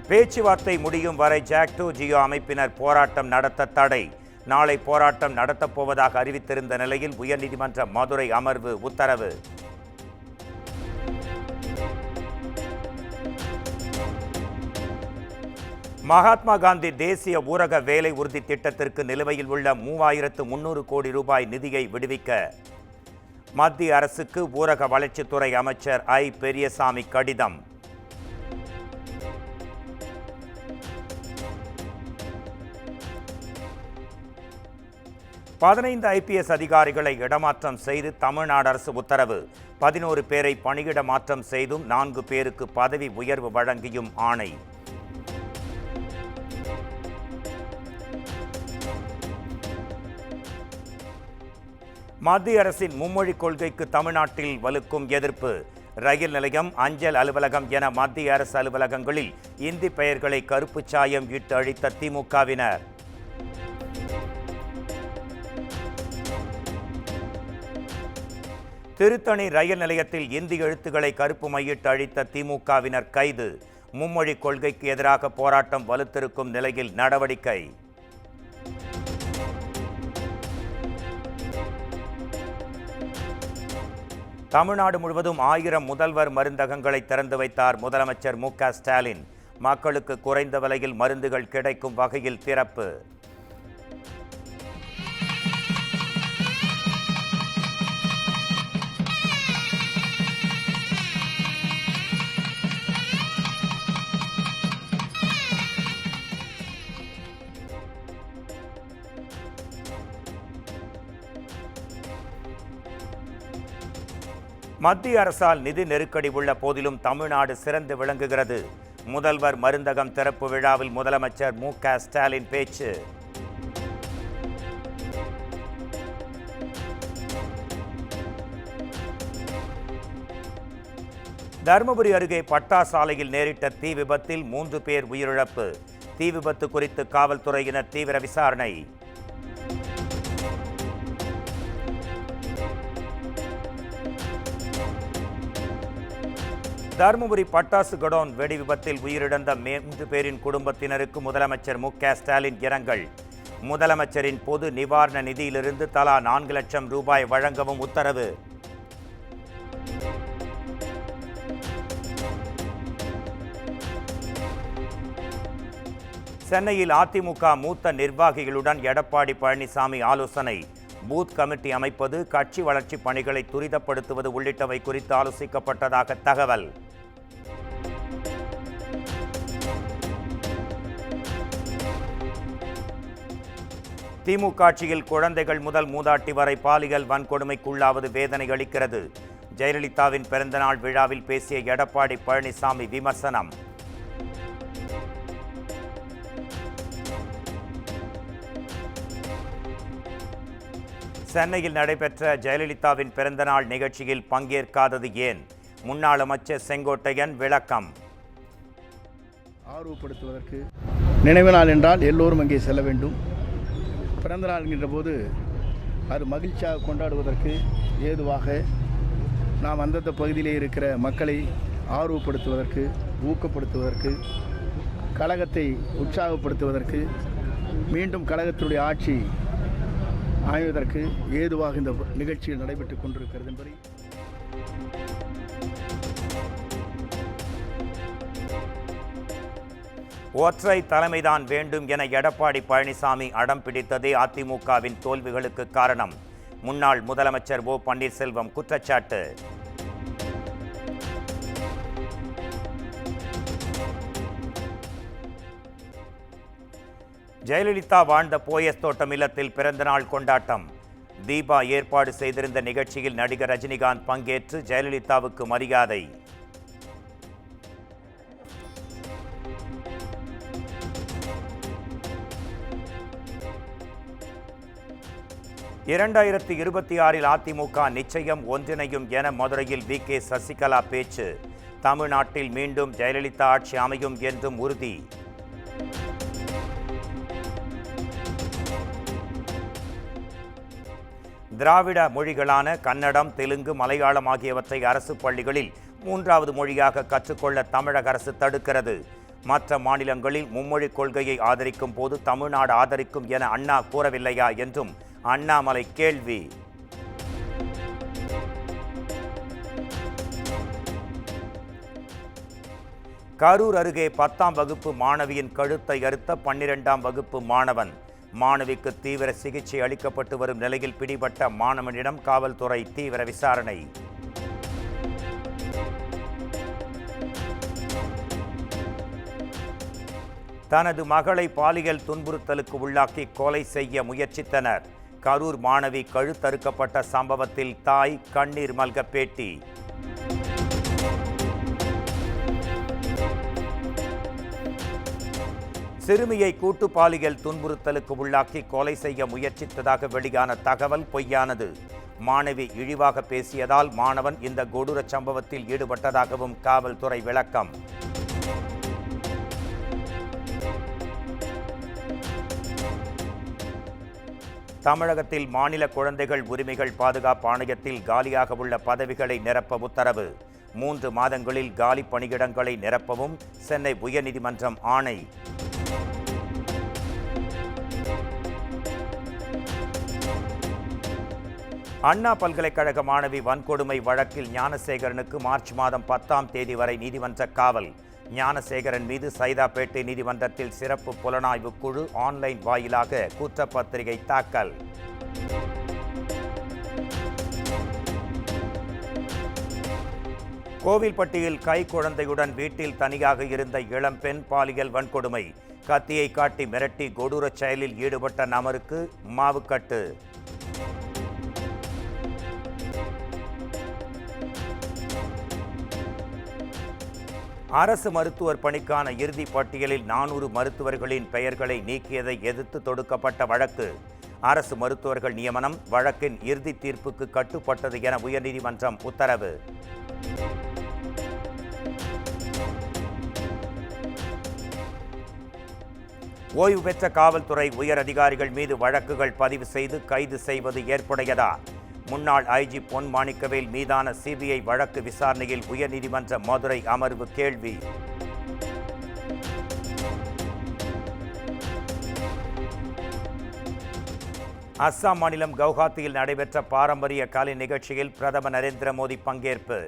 பேச்சுவார்த்தை முடியும் வரை ஜாக்டோ ஜியோ அமைப்பினர் போராட்டம் நடத்த தடை. நாளை போராட்டம் நடத்தப் போவதாக அறிவித்திருந்த நிலையில் உயர்நீதிமன்ற மதுரை அமர்வு உத்தரவு. மகாத்மா காந்தி தேசிய ஊரக வேலை உறுதி திட்டத்திற்கு நிலுவையில் உள்ள 3300 கோடி ரூபாய் நிதியை விடுவிக்க மத்திய அரசுக்கு ஊரக வளர்ச்சித்துறை அமைச்சர் பெரியசாமி கடிதம். பதினைந்து IPS அதிகாரிகளை இடமாற்றம் செய்து தமிழ்நாடு அரசு உத்தரவு. 11 பேரை பணியிட மாற்றம் செய்தும் 4 பேருக்கு பதவி உயர்வு வழங்கியும் ஆணை. மத்திய அரசின் மும்மொழி கொள்கைக்கு தமிழ்நாட்டில் வலுக்கும் எதிர்ப்பு. ரயில் நிலையம், அஞ்சல் அலுவலகம் என மத்திய அரசு அலுவலகங்களில் இந்தி பெயர்களை கருப்பு சாயம் இட்டு அழித்த திமுகவினர். திருத்தணி ரயில் நிலையத்தில் இந்தி எழுத்துக்களை கருப்பு மையிட்டு அழித்த திமுகவினர் கைது. மும்மொழி கொள்கைக்கு எதிராக போராட்டம் வலுத்திருக்கும் நிலையில் நடவடிக்கை. தமிழ்நாடு முழுவதும் 1000 முதல்வர் மருந்தகங்களை திறந்து வைத்தார் முதலமைச்சர் மு.க.ஸ்டாலின். மக்களுக்கு குறைந்த விலையில் மருந்துகள் கிடைக்கும் வகையில் திறப்பு. மத்திய அரசால் நிதி நெருக்கடி உள்ள போதிலும் தமிழ்நாடு சிறந்து விளங்குகிறது. முதல்வர் மருந்தகம் திறப்பு விழாவில் முதலமைச்சர் மு.க.ஸ்டாலின் பேச்சு. தருமபுரி அருகே பட்டா சாலையில் நேரிட்ட தீ விபத்தில் 3 பேர் உயிரிழப்பு. தீ விபத்து குறித்து காவல்துறையினர் தீவிர விசாரணை. தருமபுரி பட்டாசு கடோன் வெடி விபத்தில் உயிரிழந்த 3 பேரின் குடும்பத்தினருக்கு முதலமைச்சர் மு.க.ஸ்டாலின் இரங்கல். முதலமைச்சரின் பொது நிவாரண நிதியிலிருந்து தலா 4 லட்சம் ரூபாய் வழங்கவும் உத்தரவு. சென்னையில் அதிமுக மூத்த நிர்வாகிகளுடன் எடப்பாடி பழனிசாமி ஆலோசனை. பூத் கமிட்டி அமைப்பது, கட்சி வளர்ச்சி பணிகளை துரிதப்படுத்துவது உள்ளிட்டவை குறித்து ஆலோசிக்கப்பட்டதாக தகவல். திமுக ஆட்சியில் குழந்தைகள் முதல் மூதாட்டி வரை பாலியல் வன்கொடுமைக்குள்ளாவது வேதனை அளிக்கிறது. ஜெயலலிதாவின் பிறந்தநாள் விழாவில் பேசிய எடப்பாடி பழனிசாமி விமர்சனம். சென்னையில் நடைபெற்ற ஜெயலலிதாவின் பிறந்தநாள் நிகழ்ச்சியில் பங்கேற்காதது ஏன்? முன்னாள் அமைச்சர் செங்கோட்டையன் விளக்கம். ஆர்வப்படுத்துவதற்கு நினைவு நாள் என்றால் எல்லோரும் அங்கே செல்ல வேண்டும். பிறந்த நாள் என்கின்ற போது அது மகிழ்ச்சியாக கொண்டாடுவதற்கு ஏதுவாக நாம் அந்தந்த பகுதியிலே இருக்கிற மக்களை ஆர்வப்படுத்துவதற்கு, ஊக்கப்படுத்துவதற்கு, கழகத்தை உற்சாகப்படுத்துவதற்கு, மீண்டும் கழகத்தினுடைய ஆட்சி அமைவதற்கு ஏதுவாக இந்த நிகழ்ச்சிகள் நடைபெற்றுக் கொண்டிருக்கிறது என்பதை ஒற்றை தலைமைதான் வேண்டும் என எடப்பாடி பழனிசாமி அடம் பிடித்ததே அதிமுகவின் தோல்விகளுக்கு காரணம். முன்னாள் முதலமைச்சர் ஓ பன்னீர்செல்வம் குற்றச்சாட்டு. ஜெயலலிதா வாழ்ந்த போயஸ் தோட்டம் இல்லத்தில் பிறந்தநாள் கொண்டாட்டம். தீபா ஏற்பாடு செய்திருந்த நிகழ்ச்சியில் நடிகர் ரஜினிகாந்த் பங்கேற்று ஜெயலலிதாவுக்கு மரியாதை. இரண்டாயிரத்து 26 அதிமுக நிச்சயம் ஒன்றிணையும் என மதுரையில் வி.கே. சசிகலா பேச்சு. தமிழ்நாட்டில் மீண்டும் ஜெயலலிதா ஆட்சி அமையும் என்றும் உறுதி. திராவிட மொழிகளான கன்னடம், தெலுங்கு, மலையாளம் ஆகியவற்றை அரசு பள்ளிகளில் 3வது மொழியாக கற்றுக்கொள்ள தமிழக அரசு தடுக்கிறது. மற்ற மாநிலங்களில் மும்மொழி கொள்கையை ஆதரிக்கும் போது தமிழ்நாடு ஆதரிக்கும் என அண்ணா கூறவில்லையா என்றும் அண்ணாமலை கேள்வி. கரூர் அருகே 10ஆம் வகுப்பு மாணவியின் கழுத்தை அறுத்த 12ஆம் வகுப்பு மாணவன். மாணவிக்கு தீவிர சிகிச்சை அளிக்கப்பட்டு வரும் நிலையில் பிடிபட்ட மாணவனிடம் காவல்துறை தீவிர விசாரணை. தனது மகளை பாலியல் துன்புறுத்தலுக்கு உள்ளாக்கி கொலை செய்ய முயற்சித்தனர். கரூர் மாணவி கழுத்தறுக்கப்பட்ட சம்பவத்தில் தாய் கண்ணீர் மல்க பேட்டி. சிறுமியை கூட்டு பாலியல் துன்புறுத்தலுக்கு உள்ளாக்கி கொலை செய்ய முயற்சித்ததாக வெளியான தகவல் பொய்யானது. மாணவி இழிவாக பேசியதால் மாணவன் இந்த கொடூர சம்பவத்தில் ஈடுபட்டதாகவும் காவல்துறை விளக்கம். தமிழகத்தில் மாநில குழந்தைகள் உரிமைகள் பாதுகாப்பு ஆணையத்தில் காலியாக உள்ள பதவிகளை நிரப்ப உத்தரவு. 3 மாதங்களில் காலி பணியிடங்களை நிரப்பவும் சென்னை உயர்நீதிமன்றம் ஆணை. அண்ணா பல்கலைக்கழக மாணவி வன்கொடுமை வழக்கில் ஞானசேகரனுக்கு மார்ச் மாதம் 10ஆம் தேதி வரை நீதிமன்ற காவல். ஞானசேகரன் மீது சைதாப்பேட்டை நீதிமன்றத்தில் சிறப்பு புலனாய்வு குழு ஆன்லைன் வாயிலாக குற்றப்பத்திரிகை தாக்கல். கோவில்பட்டியில் கைக்குழந்தையுடன் வீட்டில் தனியாக இருந்த இளம்பெண் பாலியல் வன்கொடுமை. கத்தியை காட்டி மிரட்டி கொடூர செயலில் ஈடுபட்ட நபருக்கு மாவுக்கட்டு. அரசு மருத்துவர் பணிக்கான இறுதிப் பட்டியலில் 400 மருத்துவர்களின் பெயர்களை நீக்கியதை எதிர்த்து தொடுக்கப்பட்ட வழக்கு. அரசு மருத்துவர்கள் நியமனம் வழக்கின் இறுதி தீர்ப்புக்கு கட்டுப்பட்டது என உயர்நீதிமன்றம் உத்தரவு. ஓய்வு பெற்ற காவல்துறை உயர் அதிகாரிகள் மீது வழக்குகள் பதிவு செய்து கைது செய்வது ஏற்புடையதா? முன்னாள் ஐஜி பொன் மாணிக்கவேல் மீதான சிபிஐ வழக்கு விசாரணையில் உயர்நீதிமன்ற மதுரை அமர்வு கேள்வி. அஸ்ஸாம் மாநிலம் கவுஹாத்தியில் நடைபெற்ற பாரம்பரிய கலை நிகழ்ச்சியில் பிரதமர் நரேந்திர மோடி பங்கேற்பு.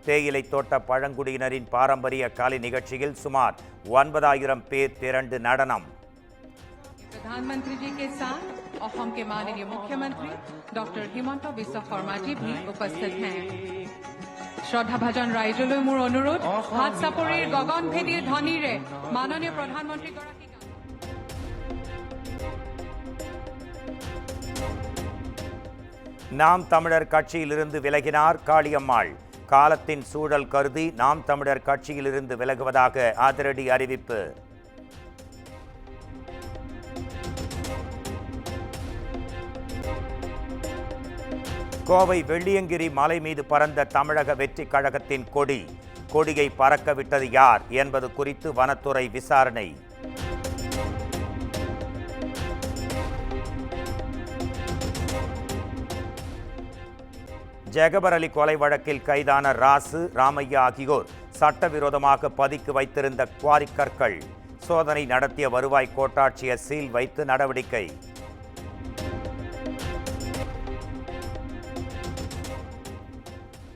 தேயிலை தோட்ட பழங்குடியினரின் பாரம்பரிய கலை நிகழ்ச்சியில் சுமார் 9000 பேர் திரண்டு நடனம். प्रधानमंत्री जी के साथ असम के माननीय मुख्यमंत्री डॉक्टर हिमंत बिस्वा शर्मा जी भी उपस्थित हैं। श्रद्धा भजन राइजলৈ মোৰ অনুৰোধ হাত চাপৰিৰ গগন ভেদীৰ ধ্বনিৰে মাননীয় প্ৰধানমন্ত্ৰী গৰাকী நாம் தமிழர் கட்சியிலிருந்து விலகினார் காளியம்மாள். காலத்தின் சூழல் கருதி நாம் தமிழர் கட்சியிலிருந்து விலகுவதாக அதிரடி அறிவிப்பு. கோவை வெள்ளியங்கிரி மலை மீது பறந்த தமிழக வெற்றி கழகத்தின் கொடி. கொடியை பறக்க விட்டது யார் என்பது குறித்து வனத்துறை விசாரணை. ஜெகபர் அலி கொலை வழக்கில் கைதான ராசு, ராமையா ஆகியோர் சட்டவிரோதமாக பதுக்கி வைத்திருந்த குவாரி கற்கள். சோதனை நடத்திய வருவாய் கோட்டாட்சியர் சீல் வைத்து நடவடிக்கை.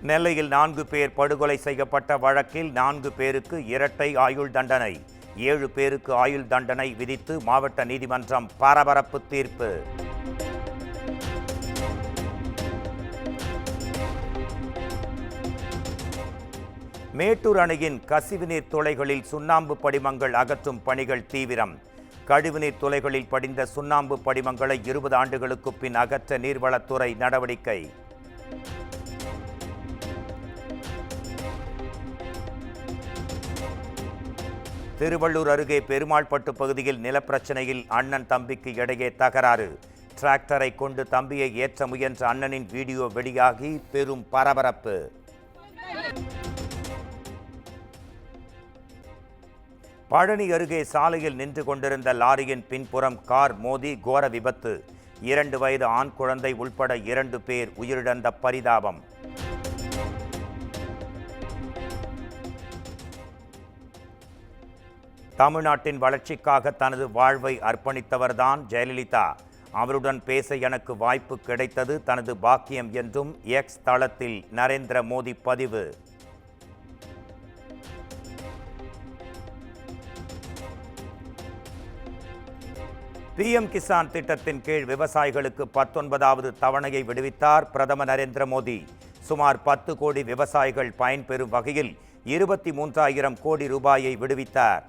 நெல்லையில் 4 பேர் படுகொலை செய்யப்பட்ட வழக்கில் 4 பேருக்கு இரட்டை ஆயுள் தண்டனை. 7 பேருக்கு ஆயுள் தண்டனை விதித்து மாவட்ட நீதிமன்றம் பரபரப்பு தீர்ப்பு. மேட்டூர் அணையின் கசிவுநீர் துளைகளில் சுண்ணாம்பு படிமங்கள் அகற்றும் பணிகள் தீவிரம். கழிவுநீர் துளைகளில் படிந்த சுண்ணாம்பு படிமங்களை 20 ஆண்டுகளுக்கு பின் அகற்ற நீர்வளத்துறை நடவடிக்கை. திருவள்ளூர் அருகே பெருமாள்பட்டு பகுதியில் நிலப்பிரச்சனையில் அண்ணன் தம்பிக்கு இடையே தகராறு. டிராக்டரை கொண்டு தம்பியை ஏற்ற முயன்ற அண்ணனின் வீடியோ வெளியாகி பெரும் பரபரப்பு. பழனி அருகே சாலையில் நின்று கொண்டிருந்த லாரியின் பின்புறம் கார் மோதி கோர விபத்து. 2 வயது ஆண் குழந்தை உள்பட 2 பேர் உயிரிழந்த பரிதாபம். தமிழ்நாட்டின் வளர்ச்சிக்காக தனது வாழ்வை அர்ப்பணித்தவர்தான் ஜெயலலிதா. அவருடன் பேச எனக்கு வாய்ப்பு கிடைத்தது தனது பாக்கியம் என்றும் எக்ஸ் தளத்தில் நரேந்திர மோடி பதிவு. PM கிசான் திட்டத்தின் கீழ் விவசாயிகளுக்கு 19வது தவணையை விடுவித்தார் பிரதமர் நரேந்திர மோடி. சுமார் 10 கோடி விவசாயிகள் பயன்பெறும் வகையில் 23,000 கோடி ரூபாயை விடுவித்தார்.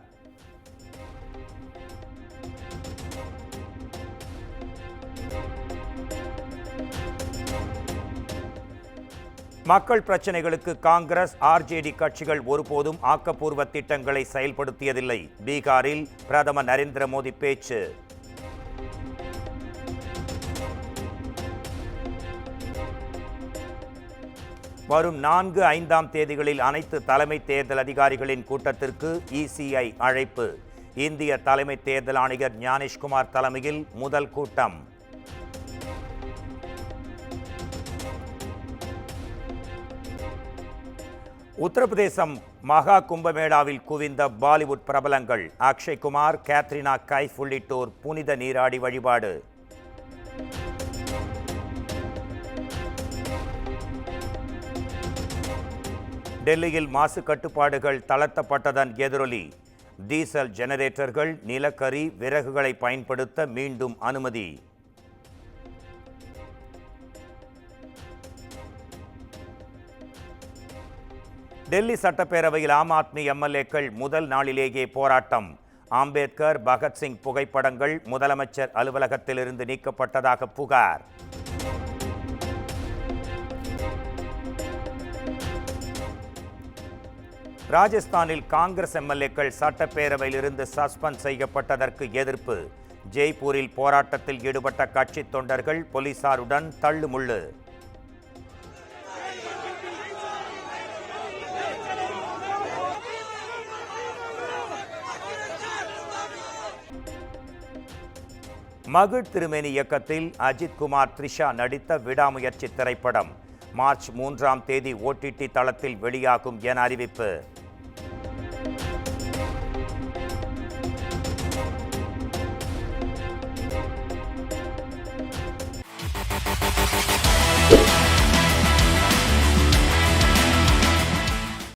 மக்கள் பிரச்சினைகளுக்கு காங்கிரஸ், RJD கட்சிகள் ஒருபோதும் ஆக்கப்பூர்வ திட்டங்களை செயல்படுத்தியதில்லை. பீகாரில் பிரதமர் நரேந்திர மோடி பேச்சு. வரும் 4, 5ஆம் தேதிகளில் அனைத்து தலைமை தேர்தல் அதிகாரிகளின் கூட்டத்திற்கு ECI அழைப்பு. இந்திய தலைமை தேர்தல் ஆணையர் ஞானேஷ்குமார் தலைமையில் முதல் கூட்டம். உத்தரப்பிரதேசம் மகா கும்பமேளாவில் குவிந்த பாலிவுட் பிரபலங்கள். அக்ஷய் குமார், கேத்ரினா கைஃப் உள்ளிட்டோர் புனித நீராடி வழிபாடு. டெல்லியில் மாசு கட்டுப்பாடுகள் தளர்த்தப்பட்டதன் எதிரொலி. டீசல் ஜெனரேட்டர்கள், நிலக்கரி, விறகுகளை பயன்படுத்த மீண்டும் அனுமதி. டெல்லி சட்டப்பேரவையில் ஆம் ஆத்மி MLAக்கள் முதல் நாளிலேயே போராட்டம். அம்பேத்கர், பகத்சிங் புகைப்படங்கள் முதலமைச்சர் அலுவலகத்திலிருந்து நீக்கப்பட்டதாக புகார். ராஜஸ்தானில் காங்கிரஸ் MLAக்கள் சட்டப்பேரவையில் இருந்து சஸ்பெண்ட் செய்யப்பட்டதற்கு எதிர்ப்பு. ஜெய்ப்பூரில் போராட்டத்தில் ஈடுபட்ட கட்சி தொண்டர்கள் போலீசாருடன் தள்ளுமுள்ளு. மகிழ் திருமேனி இயக்கத்தில் அஜித் குமார், த்ரிஷா நடித்த விடாமுயற்சி திரைப்படம் மார்ச் 3ஆம் தேதி OTT தளத்தில் வெளியாகும் என அறிவிப்பு.